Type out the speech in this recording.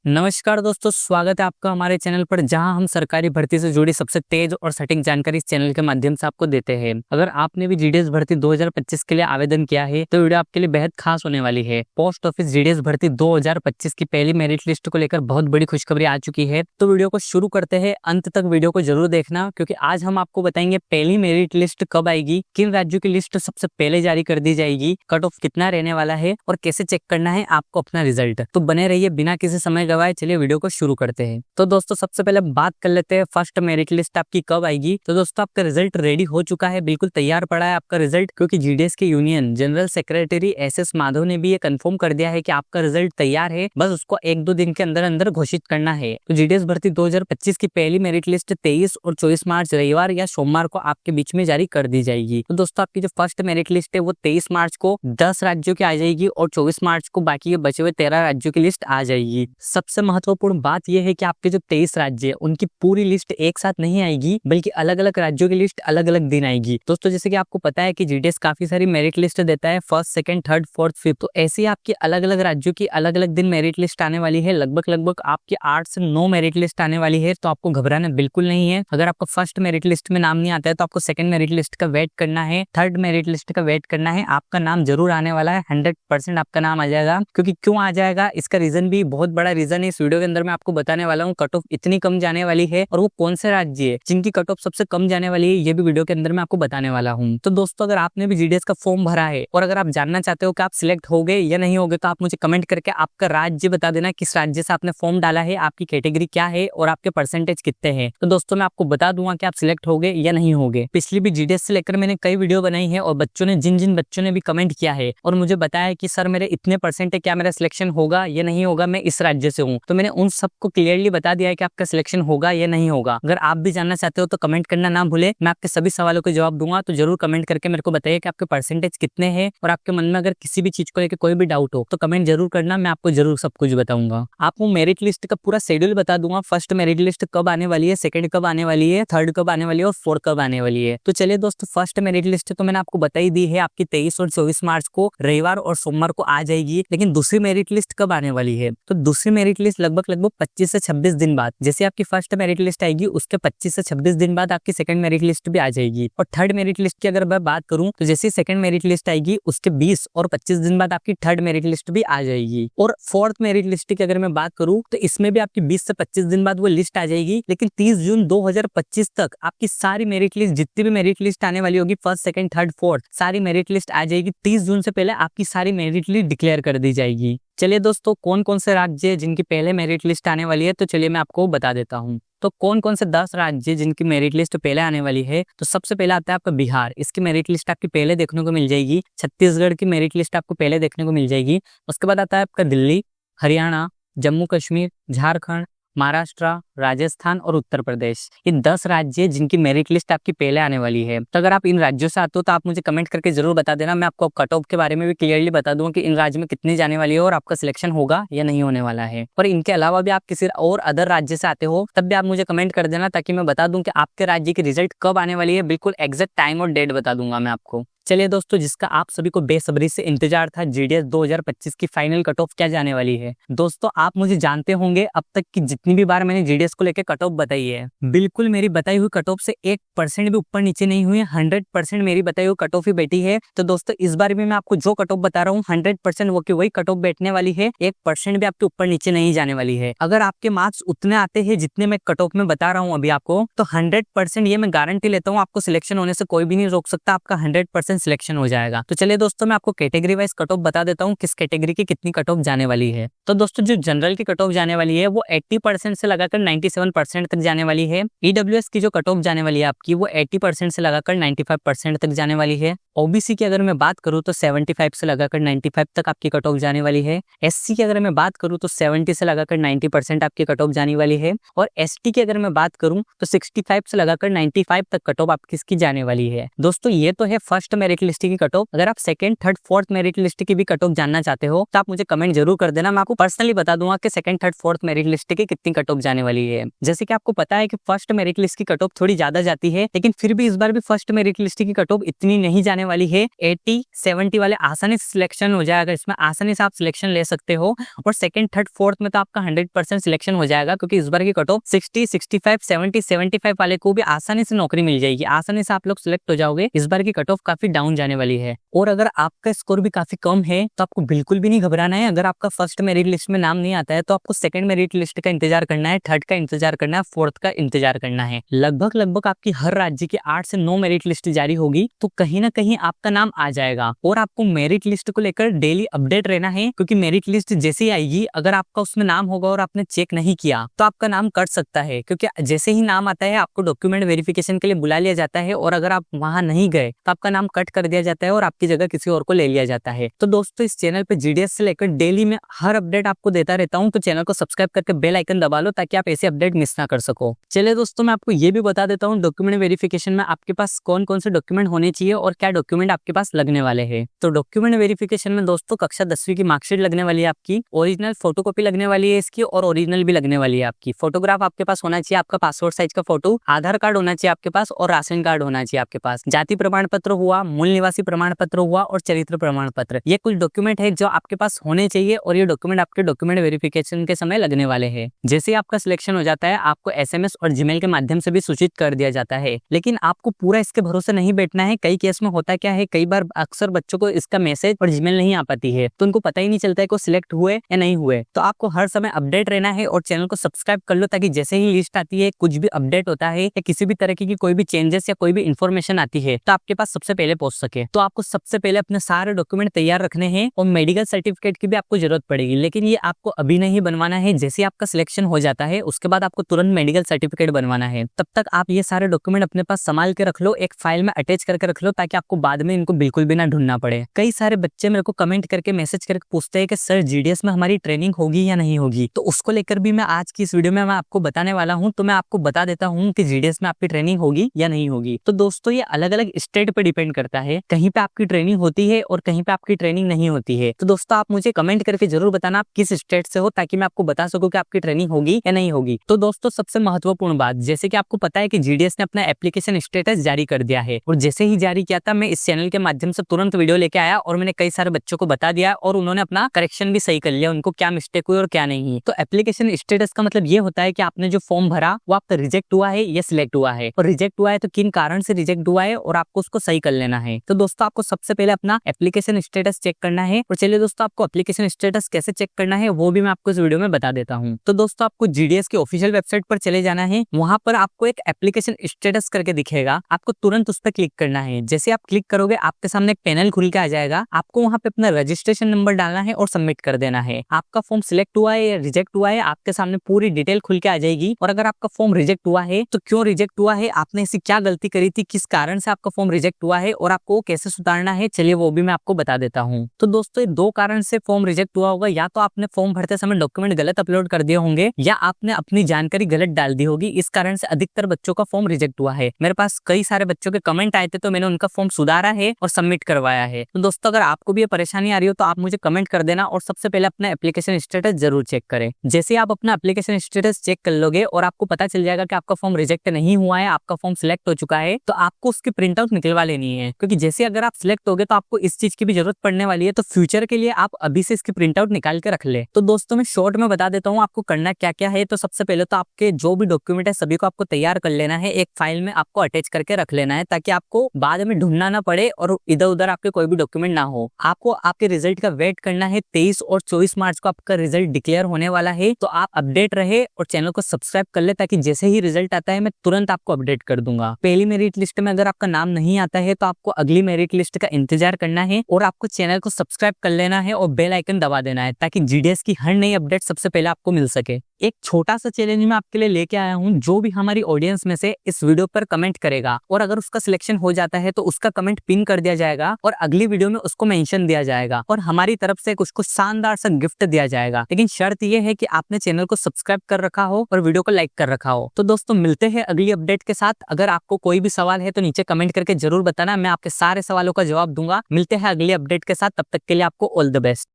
नमस्कार दोस्तों, स्वागत है आपका हमारे चैनल पर, जहां हम सरकारी भर्ती से जुड़ी सबसे तेज और सटीक जानकारी इस चैनल के माध्यम से आपको देते हैं। अगर आपने भी जीडीएस भर्ती 2025 के लिए आवेदन किया है तो वीडियो आपके लिए बेहद खास होने वाली है। पोस्ट ऑफिस जीडीएस भर्ती 2025 की पहली मेरिट लिस्ट को लेकर बहुत बड़ी खुशखबरी आ चुकी है। तो वीडियो को शुरू करते हैं, अंत तक वीडियो को जरूर देखना, क्योंकि आज हम आपको बताएंगे पहली मेरिट लिस्ट कब आएगी, किन राज्यों की लिस्ट सबसे पहले जारी कर दी जाएगी, कट ऑफ कितना रहने वाला है और कैसे चेक करना है आपको अपना रिजल्ट। तो बने रहिए बिना किसी समय गवाए, चलिए वीडियो को शुरू करते हैं। तो दोस्तों सबसे पहले बात कर लेते हैं फर्स्ट मेरिट लिस्ट आपकी कब आएगी। तो दोस्तों आपका रिजल्ट रेडी हो चुका है, बिल्कुल तैयार पड़ा है आपका रिजल्ट, क्योंकि जीडीएस के union general secretary SS Madhav ने भी ये कंफर्म कर दिया है कि आपका रिजल्ट तैयार है, बस उसको 1-2 दिन के अंदर अंदर घोषित करना है। तो जीडीएस भर्ती 2025 की पहली मेरिट लिस्ट 23 और 24 मार्च रविवार या सोमवार को आपके बीच में जारी कर दी जाएगी। तो दोस्तों आपकी जो फर्स्ट मेरिट लिस्ट है वो 23 मार्च को 10 राज्यों की आ जाएगी और 24 मार्च को बाकी के बचे हुए 13 राज्यों की लिस्ट आ जाएगी। सबसे महत्वपूर्ण बात यह है कि आपके जो 23 राज्य है उनकी पूरी लिस्ट एक साथ नहीं आएगी, बल्कि अलग अलग राज्यों की लिस्ट अलग अलग दिन आएगी। दोस्तों जैसे कि आपको पता है कि जीडीएस काफी सारी मेरिट लिस्ट देता है, first, second, third, fourth, fifth. तो ऐसे ही आपकी अलग अलग राज्यों की अलग अलग दिन मेरिट लिस्ट आने वाली है। लगभग आपकी 8 से 9 मेरिट लिस्ट आने वाली है। तो आपको घबराना बिल्कुल नहीं है। अगर आपका फर्स्ट मेरिट लिस्ट में नाम नहीं आता है तो आपको सेकंड मेरिट लिस्ट का वेट करना है, थर्ड मेरिट लिस्ट का वेट करना है। आपका नाम जरूर आने वाला है, 100% आपका नाम आ जाएगा। क्योंकि क्यों आ जाएगा, इसका रीजन भी बहुत बड़ा रीजन है, इस वीडियो के अंदर मैं आपको बताने वाला हूँ। कट ऑफ इतनी कम जाने वाली है और वो कौन से राज्य है जिनकी कट ऑफ सबसे कम जाने वाली है, ये भी वीडियो के अंदर मैं आपको बताने वाला हूँ। तो दोस्तों अगर आपने भी जीडीएस का फॉर्म भरा है और अगर आप जानना चाहते हो कि आप सिलेक्ट हो गए या नहीं हो गए, तो आप मुझे कमेंट करके आपका राज्य बता देना, किस राज्य से आपने फॉर्म डाला है, आपकी कैटेगरी क्या है और आपके परसेंटेज कितने हैं। तो दोस्तों मैं आपको बता दूंगा कि आप सिलेक्ट हो गए या नहीं हो गए। पिछली भी जीडीएस से लेकर मैंने कई वीडियो बनाई है और बच्चों ने जिन बच्चों ने भी कमेंट किया है और मुझे बताया कि सर मेरे इतने परसेंट है, क्या मेरा सिलेक्शन होगा या नहीं होगा, मैं इस राज्य से हूँ। तो मैंने उन सबको क्लियरली बता दिया है कि आपका सिलेक्शन होगा या नहीं होगा। अगर आप भी जानना चाहते हो तो कमेंट करना ना भूले, मैं आपके सभी सवालों के जवाब दूंगा। तो जरूर कमेंट करके मेरे को बताइए कि आपके परसेंटेज कितने हैं और आपके मन में अगर किसी भी चीज को लेकर कोई भी डाउट हो तो कमेंट जरूर करना, मैं आपको जरूर सब कुछ बताऊंगा। आपको मेरिट लिस्ट का पूरा शेड्यूल बता दूंगा, फर्स्ट मेरिट लिस्ट कब आने वाली है, सेकंड कब आने वाली है, थर्ड कब आने वाली है और फोर्थ कब आने वाली है। तो चलिए दोस्तों, फर्स्ट मेरिट लिस्ट तो मैंने आपको बता ही दी है, आपकी 23 और 24 मार्च को रविवार और सोमवार को आ जाएगी। लेकिन दूसरी मेरिट लिस्ट कब आने वाली है, तो दूसरी मेरिट लिस्ट लगभग 25 से 26 दिन बाद, जैसे आपकी फर्स्ट मेरिट लिस्ट आएगी उसके 25 से 26 दिन बाद आपकी सेकंड मेरिट लिस्ट भी आ जाएगी। और थर्ड मेरिट लिस्ट की अगर मैं बात करूं तो जैसे सेकंड मेरिट लिस्ट आएगी उसके 20 और 25 दिन बाद आपकी थर्ड मेरिट लिस्ट भी आ जाएगी। और फोर्थ मेरिट लिस्ट की अगर मैं बात करूं तो इसमें भी आपकी 20 से 25 दिन बाद वो लिस्ट आ जाएगी। लेकिन 30 जून 2025 तक आपकी सारी मेरिट लिस्ट, जितनी भी मेरिट लिस्ट आने वाली होगी, फर्स्ट, सेकंड, थर्ड, फोर्थ, सारी मेरिट लिस्ट आ जाएगी। 30 जून से पहले आपकी सारी मेरिट लिस्ट डिक्लेयर कर दी जाएगी। चलिए दोस्तों, कौन कौन से राज्य जिनकी पहले मेरिट लिस्ट आने वाली है, तो चलिए मैं आपको बता देता हूँ। तो कौन कौन से 10 राज्य जिनकी मेरिट लिस्ट पहले आने वाली है, तो सबसे पहले आता है आपका बिहार। इसकी मेरिट लिस्ट आपकी पहले देखने को मिल जाएगी। छत्तीसगढ़ की मेरिट लिस्ट आपको पहले देखने को मिल जाएगी। उसके बाद आता है आपका दिल्ली, हरियाणा, जम्मू कश्मीर, झारखंड, महाराष्ट्र, राजस्थान और उत्तर प्रदेश। ये 10 राज्य जिनकी मेरिट लिस्ट आपकी पहले आने वाली है। तो अगर आप इन राज्यों से आते हो तो आप मुझे कमेंट करके जरूर बता देना, मैं आपको कट ऑफ के बारे में भी क्लियरली बता दूंगा कि इन राज्य में कितनी जाने वाली है और आपका सिलेक्शन होगा या नहीं होने वाला है। और इनके अलावा भी आप किसी और अदर राज्य से आते हो तब भी आप मुझे कमेंट कर देना, ताकि मैं बता दूं कि आपके राज्य की रिजल्ट कब आने वाली है। बिल्कुल एग्जैक्ट टाइम और डेट बता दूंगा मैं आपको। चलिए दोस्तों, जिसका आप सभी को बेसब्री से इंतजार था, जीडीएस 2025 की फाइनल कट ऑफ क्या जाने वाली है। दोस्तों आप मुझे जानते होंगे, अब तक की जितनी भी बार मैंने जीडीएस को लेकर कट ऑफ बताई है, बिल्कुल मेरी बताई हुई कट ऑफ से 1% भी ऊपर नीचे नहीं हुई है। 100% मेरी बताई हुई कट ऑफ ही बैठी है। तो दोस्तों इस बार भी मैं आपको जो कट ऑफ बता रहा हूँ 100% वो की वही कट ऑफ बैठने वाली है, 1% भी आपके ऊपर नीचे नहीं जाने वाली है। अगर आपके मार्क्स उतने आते हैं जितने मैं कट ऑफ में बता रहा हूँ अभी आपको, तो 100% ये मैं गारंटी लेता हूँ, आपको सिलेक्शन होने से कोई भी नहीं रोक सकता, आपका 100% सिलेक्शन हो जाएगा। तो चलिए दोस्तों, मैं आपको कैटेगरी वाइज कट ऑफ बता देता हूँ, किस कैटेगरी की कितनी कट ऑफ जाने वाली है। तो दोस्तों जो जनरल की कट ऑफ जाने वाली है वो 80% से लगाकर 97% तक जाने वाली है। ईडब्ल्यूएस की जो कट ऑफ जाने वाली है आपकी, वो 80% से लगाकर 95% तक जाने वाली है। ओबीसी की अगर मैं बात करूँ तो 75 से लगाकर 95 तक आपकी कट ऑफ जाने वाली है। एससी की अगर मैं बात करूँ तो 70 से लगाकर 90% आपकी कट ऑफ जाने वाली है। और एसटी की अगर मैं बात करूँ तो 65 से लगाकर 95 तक कट ऑफ आपकी इसकी जाने वाली है। दोस्तों ये तो है फर्स्ट मेरिट लिस्ट की कट ऑफ, अगर आप second, third, fourth merit list की भी कट ऑफ जानना चाहते हो तो आप मुझे कमेंट जरूर कर देना। मैं आपको पर्सनली बता दूंगा कि second, third, fourth merit list की कितनी कट ऑफ जाने वाली है। जैसे कि आपको पता है कि फर्स्ट मेरिट लिस्ट की कट ऑफ थोड़ी ज्यादा जाती है, लेकिन फिर भी इस बार भी फर्स्ट मेरिट लिस्ट की कट ऑफ इतनी नहीं जाने वाली है। 80, 70 वाले आसानी से सिलेक्शन हो जाएगा, इसमें आसानी से आप सिलेक्शन ले सकते हो। और सेकंड, थर्ड, फोर्थ में तो आपका 100% सिलेक्शन हो जाएगा, क्योंकि इस बार की कट ऑफ 60, 65, 70, 75 वाले को भी आसानी से नौकरी मिल जाएगी, आसानी से आप लोग सिलेक्ट हो जाओगे। इस बार की कट ऑफ काफी डाउन जाने वाली है। और अगर आपका स्कोर भी काफी कम है तो आपको बिल्कुल भी नहीं घबराना है। अगर आपका फर्स्ट मेरिट लिस्ट में नाम नहीं आता है तो आपको सेकंड मेरिट लिस्ट का इंतजार करना है, थर्ड का इंतजार करना है, फोर्थ का इंतजार करना है। लगभग आपकी हर राज्य की 8 से 9 मेरिट लिस्ट जारी होगी, तो कहीं ना कहीं आपका नाम आ जाएगा। और आपको मेरिट लिस्ट को लेकर डेली अपडेट रहना है, क्योंकि मेरिट लिस्ट जैसे ही आएगी, अगर आपका उसमें नाम होगा और आपने चेक नहीं किया तो आपका नाम कट सकता है। क्योंकि जैसे ही नाम आता है आपको डॉक्यूमेंट वेरिफिकेशन के लिए बुला लिया जाता है, और अगर आप वहां नहीं गए तो आपका नाम कट कर दिया जाता है और आपकी जगह किसी और को ले लिया जाता है। तो दोस्तों, इस चैनल पे जीडीएस से लेकर डेली में हर अपडेट आपको देता रहता हूँ, तो चैनल को सब्सक्राइब करके बेल आइकन दबा लो ताकि आप ऐसे अपडेट मिस ना कर सको। चलिए दोस्तों, मैं आपको ये भी बता देता हूँ डॉक्यूमेंट वेरिफिकेशन में आपके पास कौन कौन से डॉक्यूमेंट होने चाहिए और क्या डॉक्यूमेंट आपके पास लगने वाले हैं। तो डॉक्यूमेंट वेरिफिकेशन में दोस्तों कक्षा 10वीं की मार्कशीट लगने वाली है आपकी, ओरिजिनल फोटोकॉपी लगने वाली है इसकी, और ओरिजिनल भी लगने वाली है आपकी। फोटोग्राफ आपके पास होना चाहिए, आपका पासपोर्ट साइज का फोटो, आधार कार्ड होना चाहिए आपके पास, और राशन कार्ड होना चाहिए आपके पास। जाति प्रमाण पत्र हुआ, मूल निवासी प्रमाण पत्र हुआ, और चरित्र प्रमाण पत्र। ये कुछ डॉक्यूमेंट है जो आपके पास होने चाहिए, और ये डॉक्यूमेंट आपके डॉक्यूमेंट वेरिफिकेशन के समय लगने वाले हैं। जैसे आपका सिलेक्शन हो जाता है, आपको एसएमएस और जीमेल के माध्यम से भी सूचित कर दिया जाता है। लेकिन आपको पूरा इसके भरोसे नहीं बैठना है। कई केस में होता क्या है, कई बार अक्सर बच्चों को इसका मैसेज और जीमेल नहीं आ पाती है, तो उनको पता ही नहीं चलता है कि सिलेक्ट हुए या नहीं हुए। तो आपको हर समय अपडेट रहना है, और चैनल को सब्सक्राइब कर लो ताकि जैसे ही लिस्ट आती है, कुछ भी अपडेट होता है या किसी भी तरह की कोई भी चेंजेस या कोई भी इन्फॉर्मेशन आती है, तो आपके पास सबसे पहले पहुंच सके। तो आपको सबसे पहले अपने सारे डॉक्यूमेंट तैयार रखने हैं, और मेडिकल सर्टिफिकेट की भी आपको जरूरत पड़ेगी, लेकिन ये आपको अभी नहीं बनवाना है। जैसे आपका सिलेक्शन हो जाता है उसके बाद आपको तुरंत मेडिकल सर्टिफिकेट बनवाना है। तब तक आप ये सारे डॉक्यूमेंट अपने पास संभाल के रख लो, एक फाइल में अटैच करके रख लो, ताकि आपको बाद में इनको बिल्कुल भी ना ढूंढना पड़े। कई सारे बच्चे मेरे को कमेंट करके मैसेज करके पूछते हैं कि सर जीडीएस में हमारी ट्रेनिंग होगी या नहीं होगी, तो उसको लेकर भी मैं आज की इस वीडियो में मैं आपको बताने वाला हूं। तो मैं आपको बता देता हूं कि जीडीएस में आपकी ट्रेनिंग होगी या नहीं होगी। तो दोस्तों, ये अलग अलग स्टेट पे डिपेंड करता है, कहीं पे आपकी ट्रेनिंग होती है और कहीं पे आपकी ट्रेनिंग नहीं होती है। तो दोस्तों, आप मुझे कमेंट करके जरूर बताना आप किस स्टेट से हो, ताकि मैं आपको बता सकूं कि आपकी ट्रेनिंग होगी या नहीं होगी। तो दोस्तों, सबसे महत्वपूर्ण बात, जैसे कि आपको पता है कि जीडीएस ने अपना एप्लीकेशन स्टेटस जारी कर दिया है, और जैसे ही जारी किया था मैं इस चैनल के माध्यम से तुरंत वीडियो लेके आया, और मैंने कई सारे बच्चों को बता दिया, और उन्होंने अपना करेक्शन भी सही कर लिया, उनको क्या मिस्टेक हुई और क्या नहीं। तो एप्लीकेशन स्टेटस का मतलब ये होता है कि आपने जो फॉर्म भरा वो आपका रिजेक्ट हुआ है या सिलेक्ट हुआ है, और रिजेक्ट हुआ है तो किन कारण से रिजेक्ट हुआ है, और आपको उसको सही कर लेना है। तो दोस्तों, आपको सबसे पहले अपना एप्लीकेशन स्टेटस चेक करना है। और चलिए दोस्तों, आपको एप्लीकेशन स्टेटस कैसे चेक करना है वो भी मैं आपको इस वीडियो में बता देता हूँ। तो दोस्तों, आपको जीडीएस की ऑफिशियल वेबसाइट पर चले जाना है, वहां पर आपको एक एप्लीकेशन स्टेटस करके दिखेगा, आपको तुरंत उस पर क्लिक करना है। जैसे आप क्लिक करोगे आपके सामने एक पैनल खुल के आ जाएगा, आपको वहां पे अपना रजिस्ट्रेशन नंबर डालना है और सबमिट कर देना है। आपका फॉर्म सिलेक्ट हुआ है या रिजेक्ट हुआ है, आपके सामने पूरी डिटेल खुल के आ जाएगी। और अगर आपका फॉर्म रिजेक्ट हुआ है तो क्यों रिजेक्ट हुआ है, आपने ऐसी क्या गलती करी थी, किस कारण से आपका फॉर्म रिजेक्ट हुआ है, और आपको कैसे सुधारना है, चलिए वो भी मैं आपको बता देता हूँ। तो दोस्तों, ये 2 कारण से फॉर्म रिजेक्ट हुआ होगा, या तो आपने फॉर्म भरते समय डॉक्यूमेंट गलत अपलोड कर दिए होंगे, या आपने अपनी जानकारी गलत डाल दी होगी। इस कारण से अधिकतर बच्चों का फॉर्म रिजेक्ट हुआ है। मेरे पास कई सारे बच्चों के कमेंट आए थे, तो मैंने उनका फॉर्म सुधारा है और सबमिट करवाया है। तो दोस्तों, अगर आपको भी ये परेशानी आ रही हो तो आप मुझे कमेंट कर देना, और सबसे पहले अपना एप्लीकेशन स्टेटस जरूर चेक करें। जैसे आप अपना एप्लीकेशन स्टेटस चेक कर लोगे और आपको पता चल जाएगा कि आपका फॉर्म रिजेक्ट नहीं हुआ है, आपका फॉर्म सिलेक्ट हो चुका है, तो आपको उसकी प्रिंट आउट निकलवा लेनी है। क्योंकि जैसे अगर आप सिलेक्ट हो गए तो आपको इस चीज की भी जरूरत पड़ने वाली है, तो फ्यूचर के लिए आप अभी से इसकी प्रिंट आउट निकाल के रख ले। तो दोस्तों, मैं शॉर्ट में बता देता हूँ आपको करना क्या क्या है। तो सबसे पहले तो आपके जो भी डॉक्यूमेंट है सभी को आपको तैयार कर लेना है, एक फाइल में आपको अटैच करके रख लेना है, ताकि आपको बाद में ढूंढना ना पड़े और इधर उधर आपके कोई भी डॉक्यूमेंट ना हो। आपको आपके रिजल्ट का वेट करना है। 23 और 24 मार्च को आपका रिजल्ट डिक्लेयर होने वाला है, तो आप अपडेट रहे और चैनल को सब्सक्राइब कर ले, ताकि जैसे ही रिजल्ट आता है मैं तुरंत आपको अपडेट कर दूंगा। पहली मेरिट लिस्ट में अगर आपका नाम नहीं आता है तो आपको अगली मेरिट लिस्ट का इंतजार करना है, और आपको चैनल को सब्सक्राइब कर लेना है और बेल आइकन दबा देना है, ताकि जीडीएस की हर नई अपडेट सबसे पहले आपको मिल सके। एक छोटा सा चैलेंज मैं आपके लिए लेके आया हूँ। जो भी हमारी ऑडियंस में से इस वीडियो पर कमेंट करेगा और अगर उसका सिलेक्शन हो जाता है तो उसका कमेंट पिन कर दिया जाएगा और अगली वीडियो में उसको मेंशन दिया जाएगा और हमारी तरफ से कुछ शानदार सा गिफ्ट दिया जाएगा। लेकिन शर्त यह है कि आपने चैनल को सब्सक्राइब कर रखा हो और वीडियो को लाइक कर रखा हो। तो दोस्तों मिलते हैं अगली अपडेट के साथ। अगर आपको कोई भी सवाल है तो नीचे कमेंट करके जरूर बताना, मैं आपके सारे सवालों का जवाब दूंगा। मिलते हैं अगली अपडेट के साथ, तब तक के लिए आपको ऑल द बेस्ट।